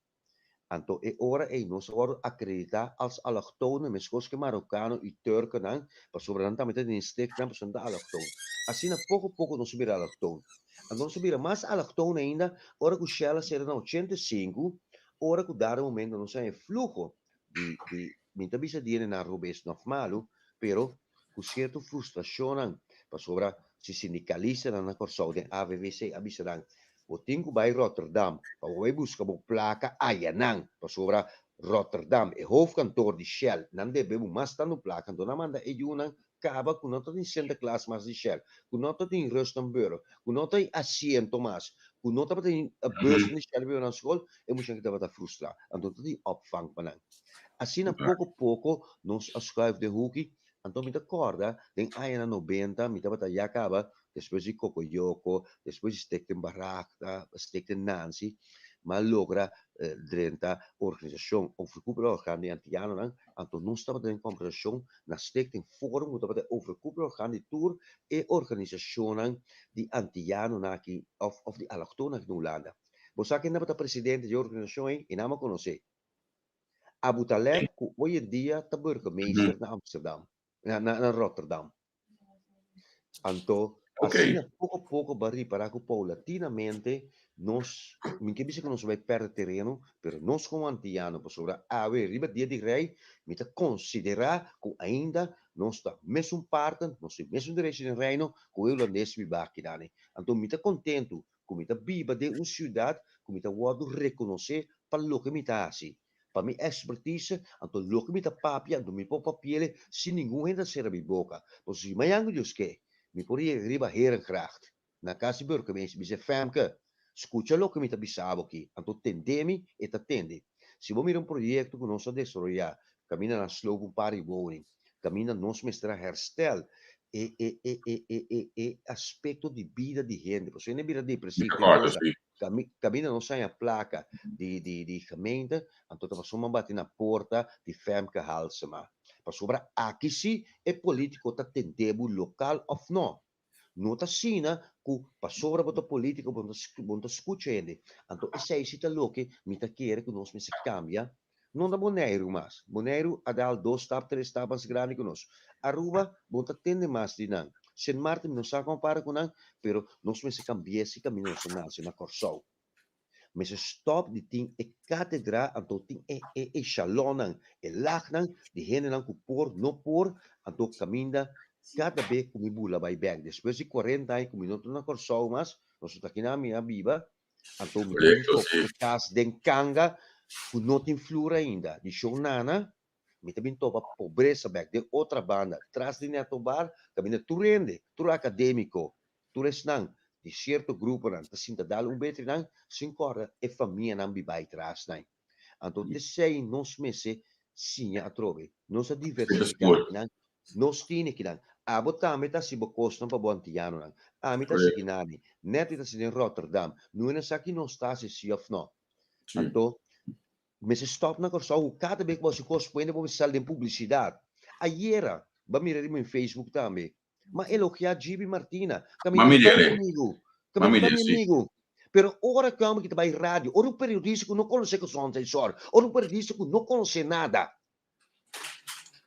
Então, é hora nós agora acreditar als allochtonen, mas que marocano e turco, para sobreviver também em stek, para ser allochtono. Assim, pouco a pouco, nós subir allochtono. Então, nós subir mais allochtono ainda, hora que o Shell será na 85, hora que dar um momento, nós temos fluxo de muita bisa dia na Rubens normal, pero com certa frustração, para sobra se sindicalista na corso de AVVC abisadan. O tingo by Rotterdam, para o busca bo placa Ayanang, para sobra Rotterdam, e hoofdkantoor de Shell, nan debe bu mas tanu placa, então na manda e junang kaba ku nota in Santa Claus mas de Shell, ku nota in Rustenburg, ku nota in Asiento mas, ku nota in beurs in Shell bij een school, e moest je dat frustrar, então die opvang panang. Assim, pouco a pouco, nós ascreve de hoekje, então me acorda, tem aí na 90, me tava já acaba, depois de Cocoyoco, depois de Stekten Barakta, Stekten Nancy, mas logra 30 organização, overkoepel orgaan die Antillianen, então nós estamos em conversação na Stekten Forum, we hebben de overkoepel orgaan die tour e organisationen die Antillianen aqui, of die allochtonen aqui no Holanda. Você aqui não é presidente de organização, e não me conhece. Abu Taleb, que hoje em dia está burgemeester na Amsterdam, na Rotterdam. Então, assim, pouco a pouco, para que paulatinamente, nós, minha que nós vai perder terreno, mas nós como antianos, por sobre a riba dia de rei, me considerar que ainda nós está mesmo parte, nós temos mesmo direito de reino, que o holandês vive aqui, então me contento, que me viva de uma cidade, que me pode reconhecer para o que me está assim. Para minha expertise, então logo me papia, então me papiere, sem nenhum ainda ser a minha boca. Então se me ango diz que me podia riba herengracht, na casa burgemeester, me diz famke, escuta logo me bisabo aqui, então tendemi e atende. Se vamos um projeto que nós desarrollar, caminha na slope para woning, caminha nós mestra herstel e aspecto de vida de gente, você não vira depressivo. Caminha não sai a placa de gemeente, então nós vamos bater na porta de Femke Halsema. Para sobra aqui sim é político tá tentando local ou não. Não tá sina que para sobra bota político bota escuta ele. Então essa é cita louca, me tá querer que nós se cambia. Não dá Bonaire mais. Bonaire a dar 2 etapas, 3 etapas grandes que nós. Aruba bota tende mais de não. Saint Martin não se compara com não, pero nós se cambia esse caminho nacional, na Corsol. Mas stop de ting e catedra, então ting e chalonan, e lachnan, de genenan que por, no por, então caminha, cada vez que me bula vai bem. Depois de 40 anos, como não estou na Corsol, mas nós estamos aqui na minha viva, então me estou em casa de canga, que não tem flor ainda. De Shonana, me também topa pobreza back de outra banda. Traz de neto bar, caminha tu rende, tu acadêmico, tu resnan, de certo grupo nan, ta sinta dal beter nan, sin corda e família nan bibai tras nan. Então, sei nos mese sinha a trove, nos a diversificar nan, nos tine que nan, a botar meta si bo costam pa bontiano nan, a meta si kinani, netita si in Rotterdam, nu na sa que não está se si of no. Então, mas stop na corso, cada vez que você corresponde, você sai de publicidade. Ayer, vai mirar no Facebook também. Mas elogiar Gibi Martina, amigo. Pero ora como que vai rádio, ora o periodista que não conhece que são sensor, ora o periodista que não conhece nada.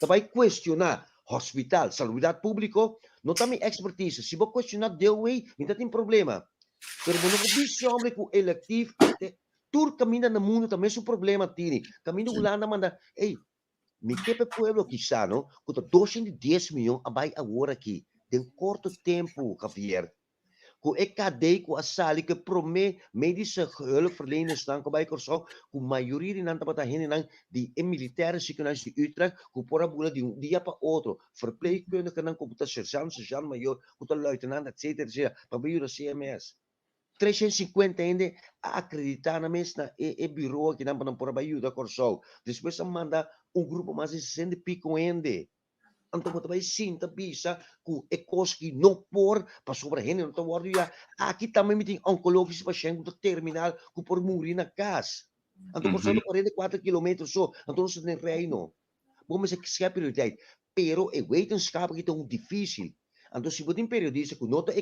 Vai questionar hospital, saúde público, não tem expertise. Se você questionar deu way, não tem problema. Pero não diz homem que o eletivo tur caminha no mundo também é um problema tini. Caminha Holanda manda, ei, me quepe pueblo quizá, não? Com 210 milhões vai agora aqui. Tem curto tempo, Javier. Com a cadeia, com a sala que promete medische hulpverleners dan bij Corso, com a maioria de nanta para hen de militaire ziekenhuis de Utrecht, com por a bula de dia para outro, verpleegkundige dan com o sergeant major, com o luitenant, etc. Para ver o CMS. 350 ainda a acreditar na mesma e bureau que não para por ajuda Corso. Depois manda grupo mais de 60 pico ainda. Então, você vai sentar bisa que é coisa que não por para sobre a gente, não está guardando. Aqui também tem oncológicos pacientes do terminal que por morrer na casa. Então, por 44 quilômetros só, então não se tem reino. vamos dizer que é a prioridade. Pero a wetenschap é tão difícil. Então, se você tem periodista com nota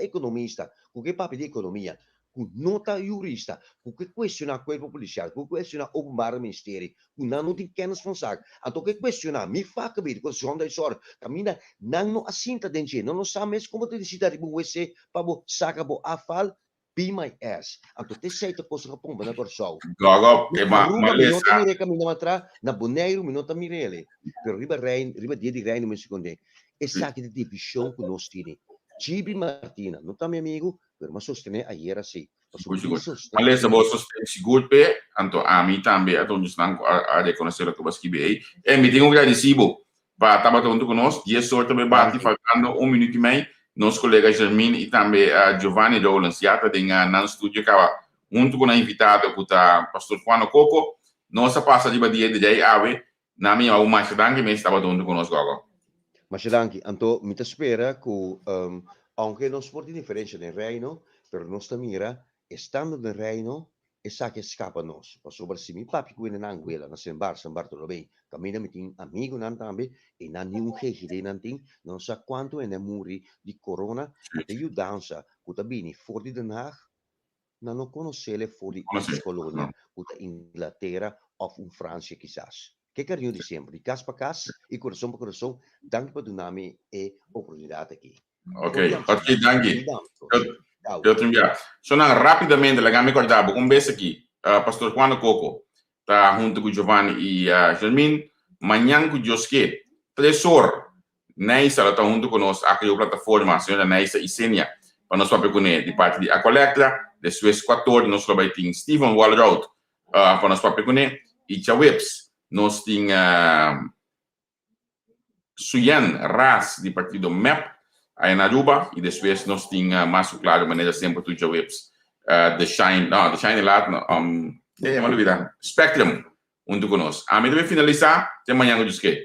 economista, com que papel de economia, com nota jurista, com que questionar o corpo policial, com que questionar o openbaar ministério, com não tem kennis van zaak. Então, que questionar, me faca bem, com zonda e sorte, camina, não assinta dentro, não sabe como te decida de você para sacar o afal, be my ass. Então, te sei que coisa que pomba na corção. Gogo, Minota mire caminho atrás, na boneiro, minota mirele. Pero riba dia de reino, me seconde. Essa aqui de divisão que nós temos. Chibi Martina, não tá meu amigo, mas sostener a era assim. Mas se você seguro pe, então a mim também, então nós não a reconhecer que você bem. E me tenho agradecido para estar batendo conosco. Dia sorte me bate faltando minuto e meio. Nosso colega Germine e também a Giovanni Rowlands já está no estúdio que junto com a invitada que está pastor Juan Coco. Nossa passa de dia de dia ave na minha uma danke me estava batendo conosco agora. Mas danke, então me espera que aunque não sporti diferença no reino, pero nós mira estando no reino essa que escapa nós. Sobre se mi papi que na Anguila, na San Bartolomé, caminha me tem amigo nan também e na nenhum regide nan tem, não sei quanto é muri de corona, te you dança, que bini fora de Den Haag, não conhecele fora de colônia, que Inglaterra ou França quizás. Que carinho de sempre, de casa para casa e coração para coração, danke por dar-me a oportunidade aqui. Ok, danke. Eu te enviar. Só rapidamente, legal me acordar, um beijo aqui. Pastor Juan Coco, tá junto com Giovanni e Germine. Manhã com Josque, 3 horas. Neissa, ela tá junto conosco, aqui na plataforma, a senhora Neissa e Sênia, para nós papel de parte de Acolectra, de Suez 14, nós vai ter Stephen Walrout, para nós papel e Chawips. Nós temos Suyan Ras, de partido MEP, aí na Aruba, e depois nós temos mais claro, maneira sempre tu Chawips, The Shine lá, me olvidar, Spectrum, junto conosco. A mim também finalizar, até amanhã com o Disque.